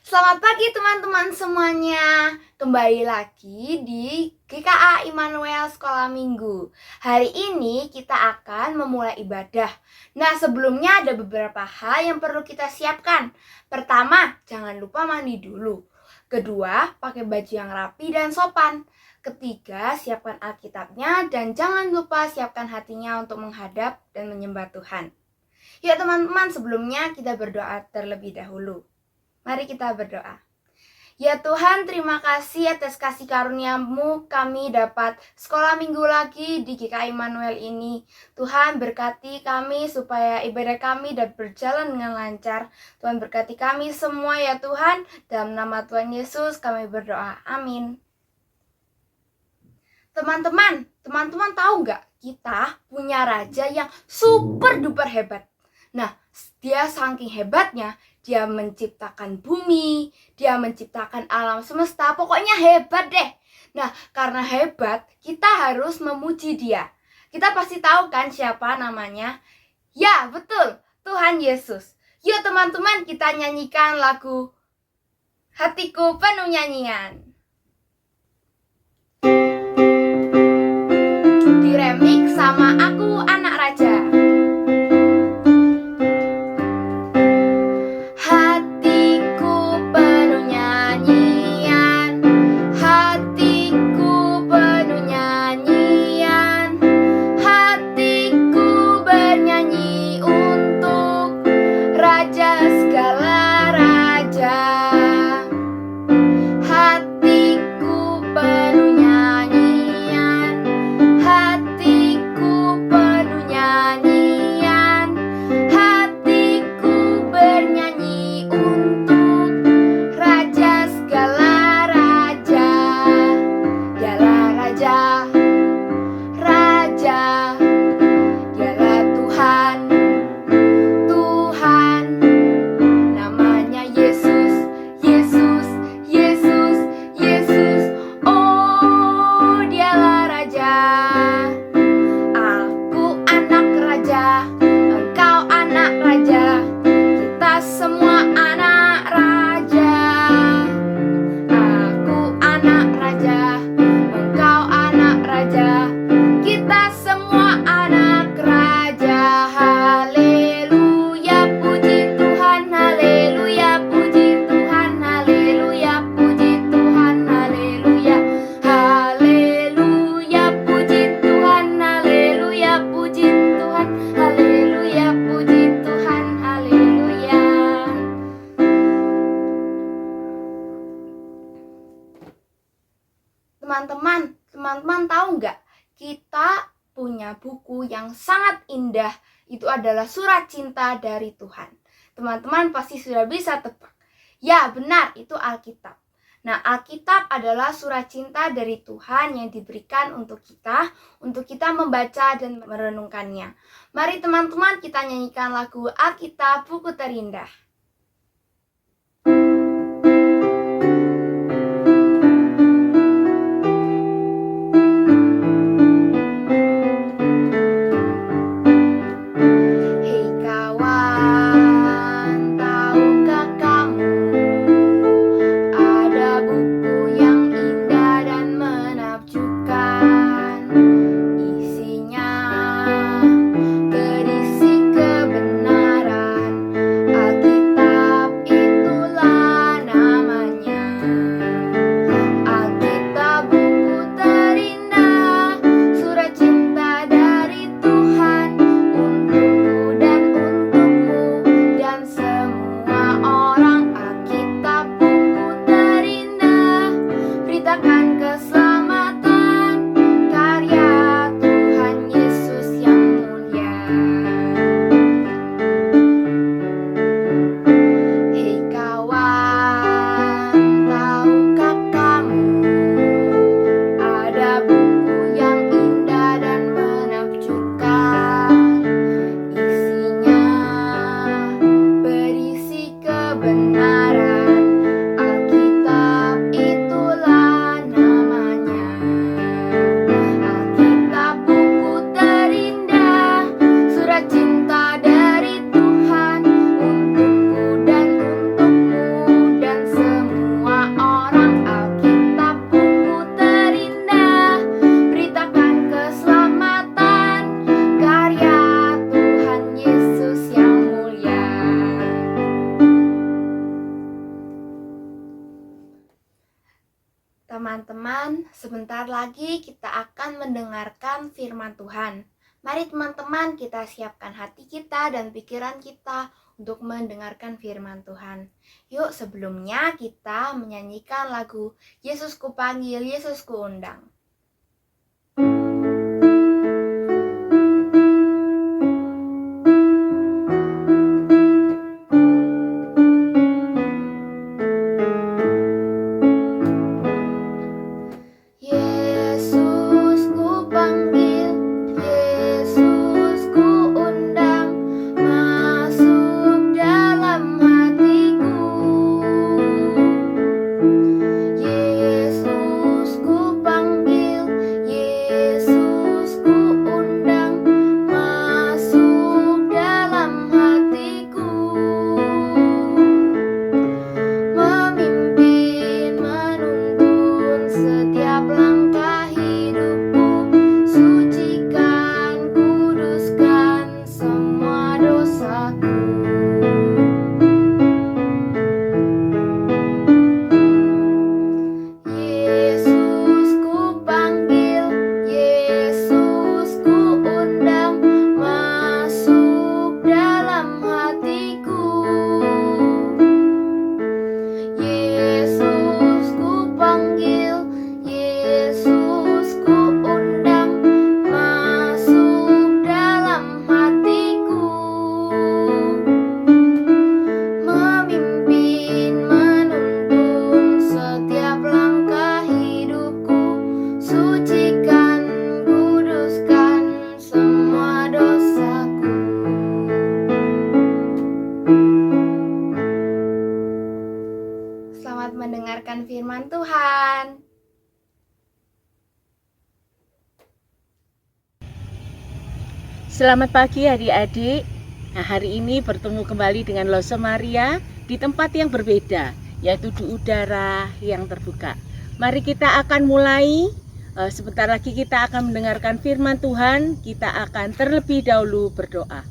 Selamat pagi teman-teman semuanya. Kembali lagi di GKA Immanuel Sekolah Minggu. Hari ini kita akan memulai ibadah. Nah, sebelumnya ada beberapa hal yang perlu kita siapkan. Pertama, jangan lupa mandi dulu. Kedua, pakai baju yang rapi dan sopan. Ketiga, siapkan Alkitabnya dan jangan lupa siapkan hatinya untuk menghadap dan menyembah Tuhan. Yuk teman-teman, sebelumnya kita berdoa terlebih dahulu. Mari kita berdoa. Ya Tuhan, terima kasih atas kasih karunia-Mu kami dapat sekolah minggu lagi di GKI Immanuel ini. Tuhan berkati kami supaya ibadah kami dapat berjalan dengan lancar. Tuhan berkati kami semua ya Tuhan. Dalam nama Tuhan Yesus kami berdoa. Amin. Teman-teman tahu nggak? Kita punya raja yang super duper hebat. Nah, dia saking hebatnya, dia menciptakan bumi, dia menciptakan alam semesta, pokoknya hebat deh. Nah, karena hebat, kita harus memuji dia. Kita pasti tahu kan siapa namanya? Ya, betul, Tuhan Yesus. Yuk teman-teman, kita nyanyikan lagu Hatiku Penuh Nyanyian. Diremix sama Aku Anak Raja. Teman-teman tahu nggak? Kita punya buku yang sangat indah. Itu adalah surat cinta dari Tuhan. Teman-teman pasti sudah bisa tebak. Ya, benar, itu Alkitab. Nah, Alkitab adalah surat cinta dari Tuhan yang diberikan untuk kita membaca dan merenungkannya. Mari teman-teman kita nyanyikan lagu Alkitab Buku Terindah. Alkitab Sebentar lagi kita akan mendengarkan firman Tuhan. Mari teman-teman kita siapkan hati kita dan pikiran kita untuk mendengarkan firman Tuhan. Yuk sebelumnya kita menyanyikan lagu Yesus ku panggil, Yesus ku undang. Selamat mendengarkan firman Tuhan. Selamat pagi adik-adik. Nah, hari ini bertemu kembali dengan Lose Maria di tempat yang berbeda, yaitu di udara yang terbuka. Mari kita akan mulai. Sebentar lagi kita akan mendengarkan firman Tuhan. Kita akan terlebih dahulu berdoa.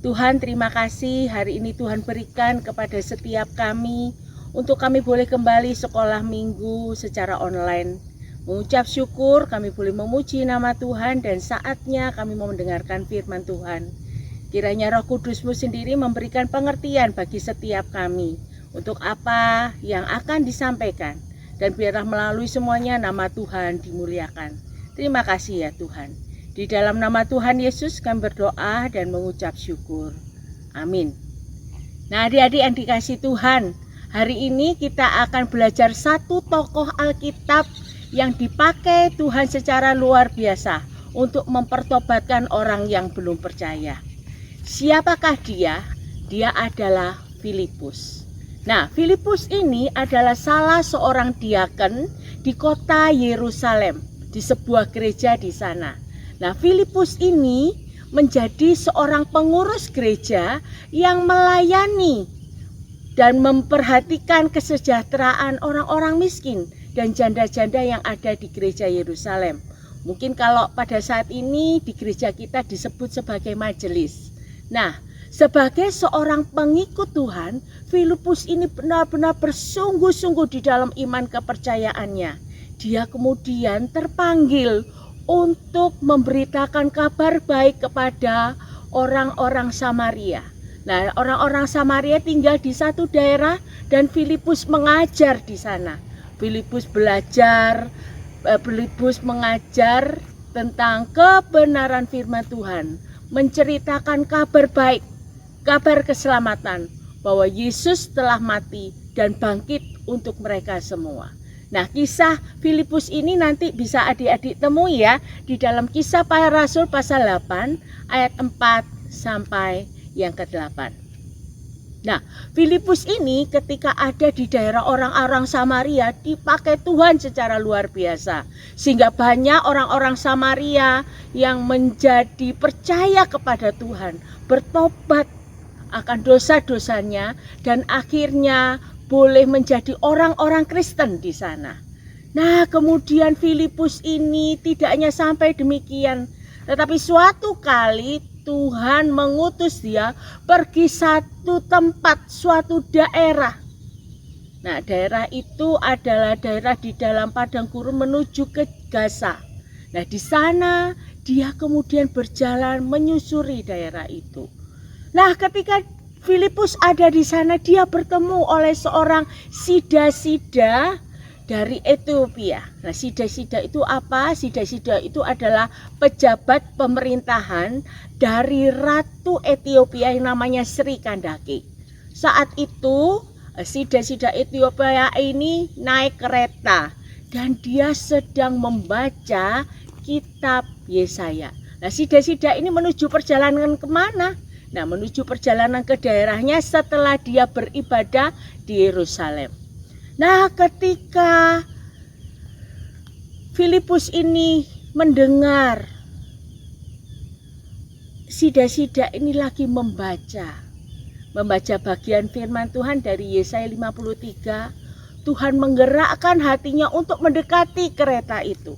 Tuhan, terima kasih hari ini Tuhan berikan kepada setiap kami untuk kami boleh kembali sekolah minggu secara online. Mengucap syukur kami boleh memuji nama Tuhan dan saatnya kami mau mendengarkan firman Tuhan. Kiranya Roh Kudus-Mu sendiri memberikan pengertian bagi setiap kami untuk apa yang akan disampaikan. Dan biarlah melalui semuanya nama Tuhan dimuliakan. Terima kasih ya Tuhan. Di dalam nama Tuhan Yesus kami berdoa dan mengucap syukur. Amin. Nah adik-adik yang dikasih Tuhan, hari ini kita akan belajar satu tokoh Alkitab yang dipakai Tuhan secara luar biasa untuk mempertobatkan orang yang belum percaya. Siapakah dia? Dia adalah Filipus. Nah, Filipus ini adalah salah seorang diaken di kota Yerusalem, di sebuah gereja di sana. Nah, Filipus ini menjadi seorang pengurus gereja yang melayani dan memperhatikan kesejahteraan orang-orang miskin dan janda-janda yang ada di gereja Yerusalem. Mungkin kalau pada saat ini di gereja kita disebut sebagai majelis. Nah, sebagai seorang pengikut Tuhan, Filipus ini benar-benar bersungguh-sungguh di dalam iman kepercayaannya. Dia kemudian terpanggil untuk memberitakan kabar baik kepada orang-orang Samaria. Nah, orang-orang Samaria tinggal di satu daerah dan Filipus mengajar di sana. Filipus mengajar tentang kebenaran firman Tuhan, menceritakan kabar baik, kabar keselamatan bahwa Yesus telah mati dan bangkit untuk mereka semua. Nah, kisah Filipus ini nanti bisa adik-adik temui ya di dalam Kisah Para Rasul pasal 8 ayat 4 sampai yang ke-8. Nah, Filipus ini ketika ada di daerah orang-orang Samaria dipakai Tuhan secara luar biasa. Sehingga banyak orang-orang Samaria yang menjadi percaya kepada Tuhan, bertobat akan dosa-dosanya dan akhirnya boleh menjadi orang-orang Kristen di sana. Nah, kemudian Filipus ini tidak hanya sampai demikian, tetapi suatu kali Tuhan mengutus dia pergi satu tempat, suatu daerah. Nah, daerah itu adalah daerah di dalam padang gurun menuju ke Gaza. Nah, di sana dia kemudian berjalan menyusuri daerah itu. Nah, ketika Filipus ada di sana, dia bertemu oleh seorang sida-sida dari Ethiopia. Nah, sida-sida itu apa? Sida-sida itu adalah pejabat pemerintahan dari Ratu Ethiopia yang namanya Sri Kandake. Saat itu sida-sida Ethiopia ini naik kereta dan dia sedang membaca kitab Yesaya. Nah, sida-sida ini menuju perjalanan kemana? Nah, menuju perjalanan ke daerahnya setelah dia beribadah di Yerusalem. Nah, ketika Filipus ini mendengar sida-sida ini lagi membaca bagian firman Tuhan dari Yesaya 53, Tuhan menggerakkan hatinya untuk mendekati kereta itu.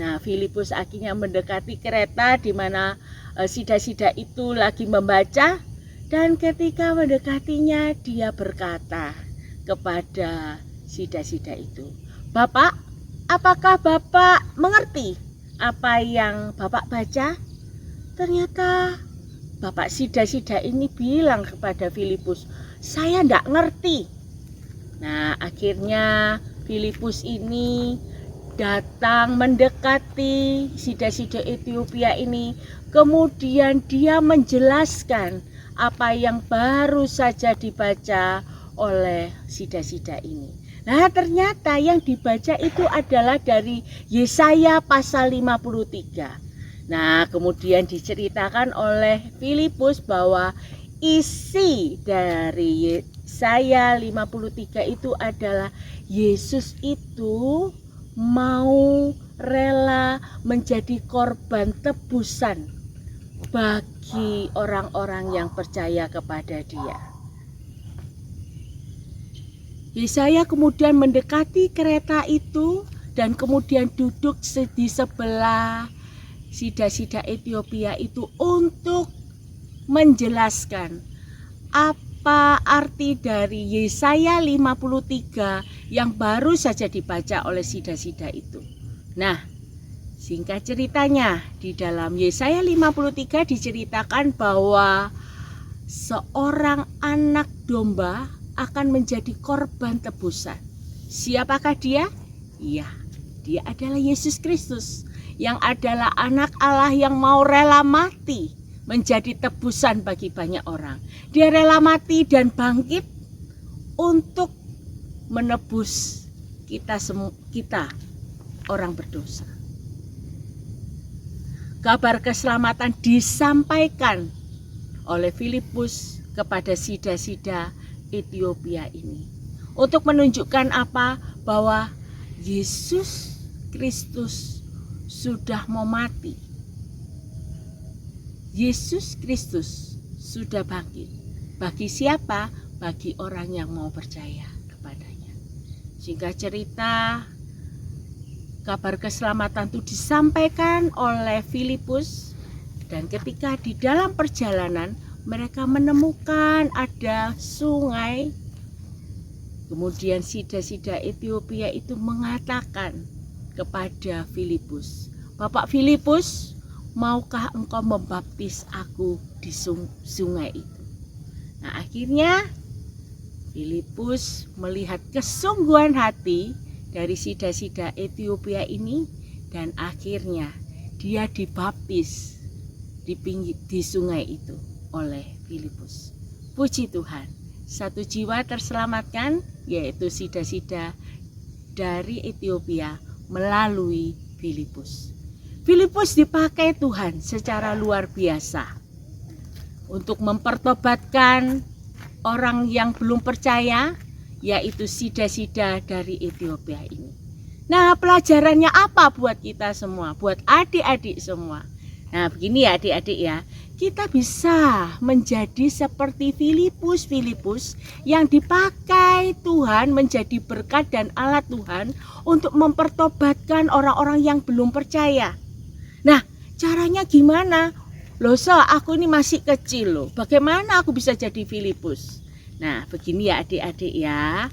Nah, Filipus akhirnya mendekati kereta di mana sida-sida itu lagi membaca, dan ketika mendekatinya dia berkata kepada sida-sida itu, "Bapak, apakah Bapak mengerti apa yang Bapak baca?" Ternyata Bapak sida-sida ini bilang kepada Filipus, "Saya tidak ngerti." Nah, akhirnya Filipus ini datang mendekati sida-sida Ethiopia ini. Kemudian dia menjelaskan apa yang baru saja dibaca oleh sida-sida ini. Nah, ternyata yang dibaca itu adalah dari Yesaya pasal 53. Nah, kemudian diceritakan oleh Filipus bahwa isi dari Yesaya 53 itu adalah Yesus itu mau rela menjadi korban tebusan bagi orang-orang yang percaya kepada Dia. Yesaya kemudian mendekati kereta itu dan kemudian duduk di sebelah sida-sida Ethiopia itu untuk menjelaskan apa arti dari Yesaya 53 yang baru saja dibaca oleh sida-sida itu. Nah, singkat ceritanya, di dalam Yesaya 53 diceritakan bahwa seorang anak domba akan menjadi korban tebusan. Siapakah dia? Iya, dia adalah Yesus Kristus, yang adalah anak Allah yang mau rela mati menjadi tebusan bagi banyak orang. Dia rela mati dan bangkit untuk menebus kita orang berdosa. Kabar keselamatan disampaikan oleh Filipus kepada sida-sida Ethiopia ini untuk menunjukkan apa? Bahwa Yesus Kristus sudah mau mati. Yesus Kristus sudah bangkit. Bagi siapa? Bagi orang yang mau percaya kepadanya. Singkat cerita, kabar keselamatan itu disampaikan oleh Filipus, dan ketika di dalam perjalanan mereka menemukan ada sungai. Kemudian sida-sida Ethiopia itu mengatakan kepada Filipus, "Bapak Filipus, maukah engkau membaptis aku di sungai itu?" Nah, akhirnya Filipus melihat kesungguhan hati dari sida-sida Ethiopia ini, dan akhirnya dia dibaptis di sungai itu oleh Filipus. Puji Tuhan, satu jiwa terselamatkan, yaitu sida-sida dari Ethiopia melalui Filipus. Filipus dipakai Tuhan secara luar biasa untuk mempertobatkan orang yang belum percaya, yaitu sida-sida dari Ethiopia ini. Nah, pelajarannya apa buat kita semua, buat adik-adik semua? Nah, begini ya adik-adik ya, kita bisa menjadi seperti Filipus yang dipakai Tuhan menjadi berkat dan alat Tuhan untuk mempertobatkan orang-orang yang belum percaya. Nah, caranya gimana? Loh, aku ini masih kecil loh. Bagaimana aku bisa jadi Filipus? Nah, begini ya adik-adik ya.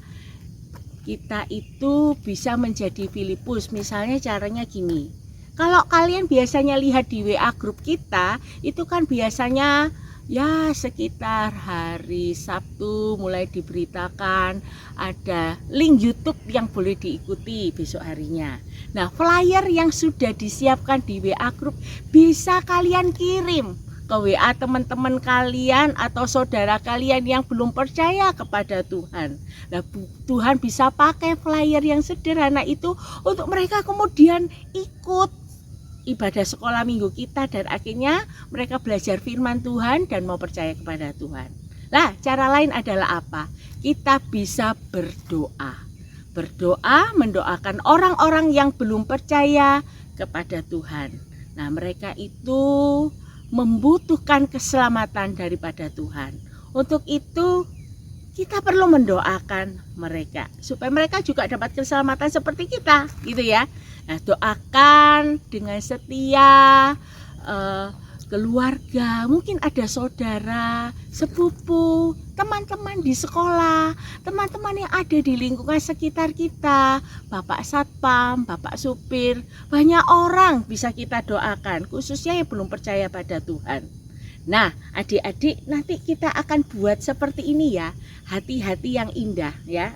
kita itu bisa menjadi Filipus. Misalnya caranya gini, kalau kalian biasanya lihat di WA grup kita, itu kan biasanya ya sekitar hari Sabtu mulai diberitakan ada link YouTube yang boleh diikuti besok harinya. Nah, flyer yang sudah disiapkan di WA grup bisa kalian kirim ke WA teman-teman kalian atau saudara kalian yang belum percaya kepada Tuhan. Nah, Tuhan bisa pakai flyer yang sederhana itu untuk mereka kemudian ikut ibadah sekolah minggu kita, dan akhirnya mereka belajar firman Tuhan dan mau percaya kepada Tuhan. Nah, cara lain adalah apa? Kita bisa berdoa. Berdoa mendoakan orang-orang yang belum percaya kepada Tuhan. Nah, mereka itu membutuhkan keselamatan daripada Tuhan. Untuk itu kita perlu mendoakan mereka supaya mereka juga dapat keselamatan seperti kita, gitu ya. Nah, doakan dengan setia keluarga, mungkin ada saudara, sepupu, teman-teman di sekolah, teman-teman yang ada di lingkungan sekitar kita, Bapak Satpam, Bapak Supir, banyak orang bisa kita doakan, khususnya yang belum percaya pada Tuhan. Nah, adik-adik, nanti kita akan buat seperti ini ya, hati-hati yang indah ya,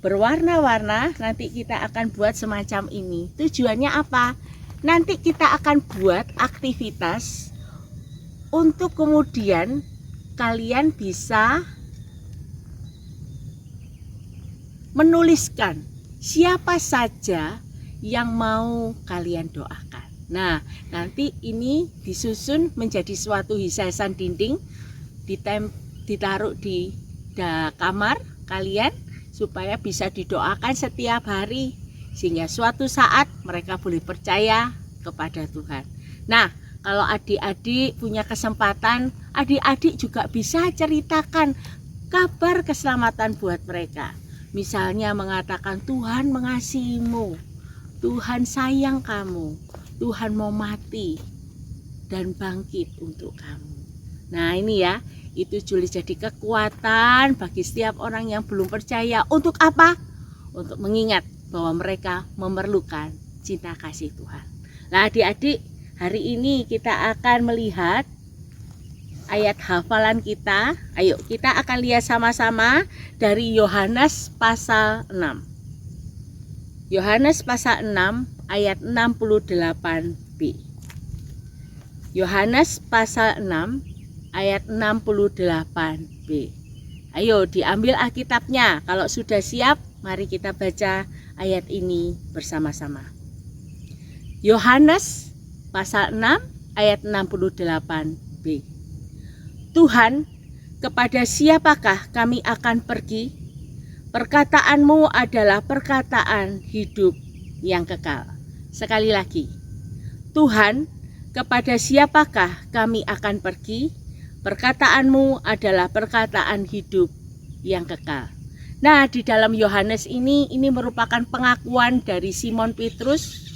berwarna-warna. Nanti kita akan buat semacam ini. Tujuannya apa? Nanti kita akan buat aktivitas untuk kemudian kalian bisa menuliskan siapa saja yang mau kalian doakan. Nah, nanti ini disusun menjadi suatu hiasan dinding, ditaruh di kamar kalian supaya bisa didoakan setiap hari, sehingga suatu saat mereka boleh percaya kepada Tuhan. Nah, kalau adik-adik punya kesempatan, adik-adik juga bisa ceritakan kabar keselamatan buat mereka. Misalnya mengatakan Tuhan mengasihimu, Tuhan sayang kamu, Tuhan mau mati dan bangkit untuk kamu. Nah, ini ya, itu boleh jadi kekuatan bagi setiap orang yang belum percaya. Untuk apa? Untuk mengingat bahwa mereka memerlukan cinta kasih Tuhan. Nah, adik-adik, hari ini kita akan melihat ayat hafalan kita. Ayo kita akan lihat sama-sama dari Yohanes pasal 6. Yohanes pasal 6 ayat 68b. Yohanes pasal 6 ayat 68b. Ayo diambil Alkitabnya. Kalau sudah siap, mari kita baca ayat ini bersama-sama. Yohanes pasal 6 ayat 68b. Tuhan, kepada siapakah kami akan pergi? Perkataanmu adalah perkataan hidup yang kekal. Sekali lagi. Tuhan, kepada siapakah kami akan pergi? Perkataanmu adalah perkataan hidup yang kekal. Nah, di dalam Yohanes ini merupakan pengakuan dari Simon Petrus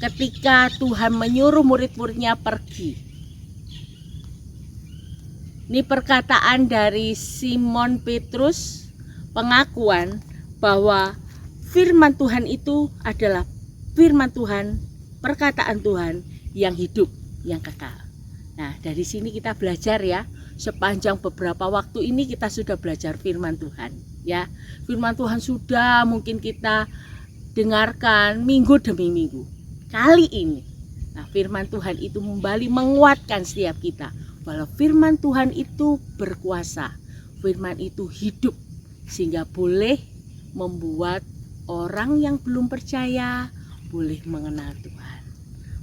ketika Tuhan menyuruh murid-muridnya pergi. Ini perkataan dari Simon Petrus, pengakuan bahwa firman Tuhan itu adalah firman Tuhan, perkataan Tuhan yang hidup, yang kekal. Nah, dari sini kita belajar ya, sepanjang beberapa waktu ini kita sudah belajar firman Tuhan ya. Firman Tuhan sudah mungkin kita dengarkan minggu demi minggu. Kali ini, nah, firman Tuhan itu kembali menguatkan setiap kita bahwa firman Tuhan itu berkuasa, firman itu hidup, sehingga boleh membuat orang yang belum percaya boleh mengenal Tuhan.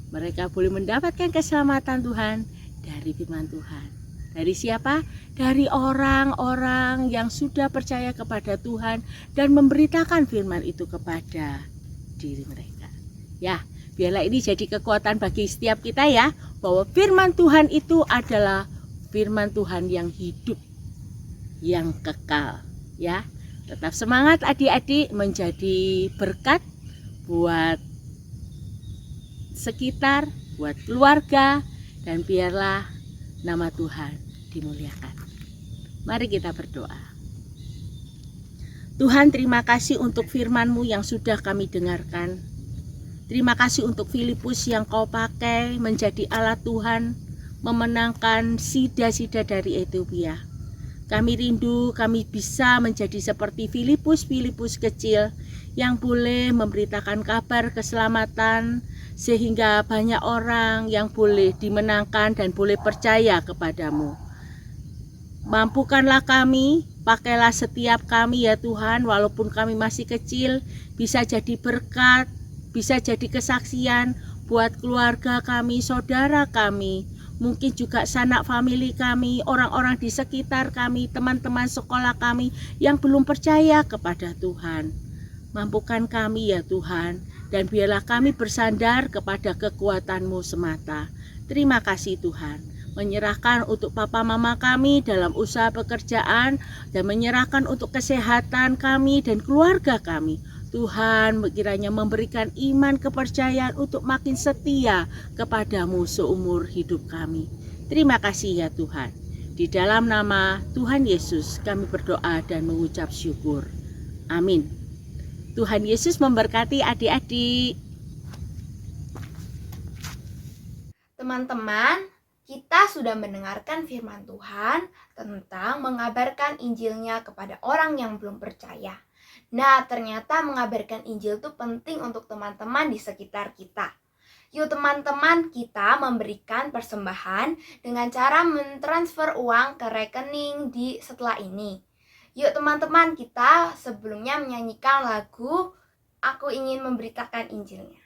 Mereka boleh mendapatkan keselamatan Tuhan dari firman Tuhan. Dari siapa? Dari orang-orang yang sudah percaya kepada Tuhan dan memberitakan firman itu kepada diri mereka. Ya, biarlah ini jadi kekuatan bagi setiap kita ya, bahwa firman Tuhan itu adalah firman Tuhan yang hidup, yang kekal ya. Tetap semangat adik-adik, menjadi berkat buat sekitar, buat keluarga, dan biarlah nama Tuhan dimuliakan. Mari kita berdoa. Tuhan, terima kasih untuk firman-Mu yang sudah kami dengarkan. Terima kasih untuk Filipus yang Kau pakai menjadi alat Tuhan, memenangkan sida-sida dari Ethiopia. Kami rindu kami bisa menjadi seperti Filipus kecil yang boleh memberitakan kabar keselamatan, sehingga banyak orang yang boleh dimenangkan dan boleh percaya kepadamu. Mampukanlah kami, pakailah setiap kami ya Tuhan, walaupun kami masih kecil, bisa jadi berkat, bisa jadi kesaksian buat keluarga kami, saudara kami, mungkin juga sanak famili kami, orang-orang di sekitar kami, teman-teman sekolah kami yang belum percaya kepada Tuhan. Mampukan kami ya Tuhan, dan biarlah kami bersandar kepada kekuatan-Mu semata. Terima kasih Tuhan. Menyerahkan untuk papa mama kami dalam usaha pekerjaan, dan menyerahkan untuk kesehatan kami dan keluarga kami. Tuhan kiranya memberikan iman kepercayaan untuk makin setia kepadamu seumur hidup kami. Terima kasih ya Tuhan. Di dalam nama Tuhan Yesus kami berdoa dan mengucap syukur. Amin. Tuhan Yesus memberkati adik-adik. Teman-teman, kita sudah mendengarkan firman Tuhan tentang mengabarkan Injilnya kepada orang yang belum percaya. Nah, ternyata mengabarkan Injil itu penting untuk teman-teman di sekitar kita. Yuk teman-teman, kita memberikan persembahan dengan cara mentransfer uang ke rekening di setelah ini. Yuk teman-teman, kita sebelumnya menyanyikan lagu Aku Ingin Memberitakan Injilnya.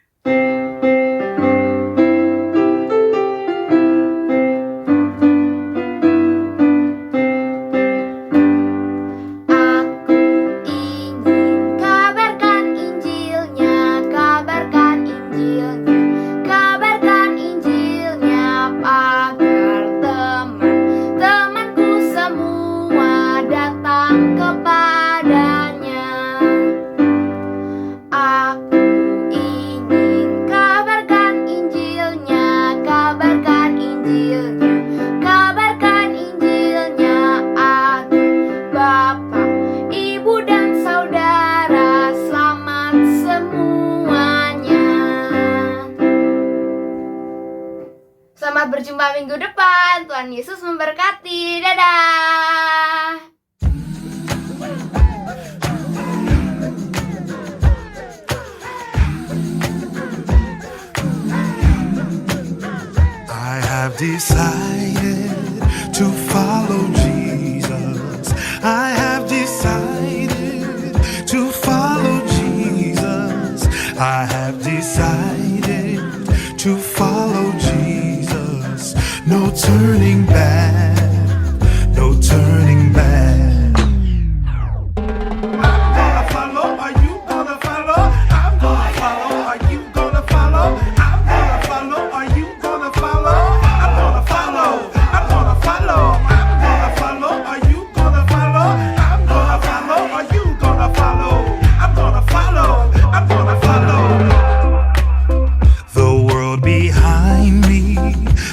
Selamat berjumpa minggu depan. Tuhan Yesus memberkati. Dadah. I have decided to follow Jesus. I have decided to follow Jesus. I have decided to follow Jesus. No turning back, no turning back. I'm gonna follow, are you gonna follow? I'm gonna follow, are you gonna follow? I'm gonna follow, are you gonna follow? I'm gonna follow, I'm gonna follow. I'm gonna follow, are you gonna follow? I'm gonna follow, are you gonna follow? I'm gonna follow, I'm gonna follow. The world behind me,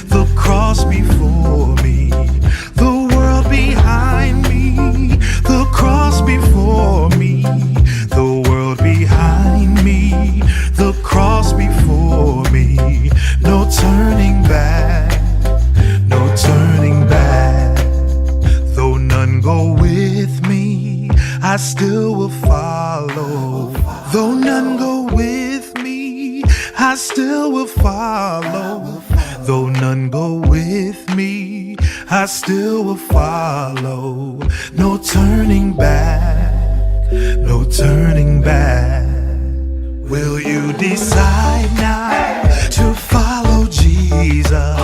the cross before me. The world behind me, the cross before me. The world behind me, the cross before me. No turning back, no turning back. Though none go with me, I still will follow. Though none go with me, I still will follow. Though none go with me, I still will follow. No turning back, no turning back. Will you decide now to follow Jesus?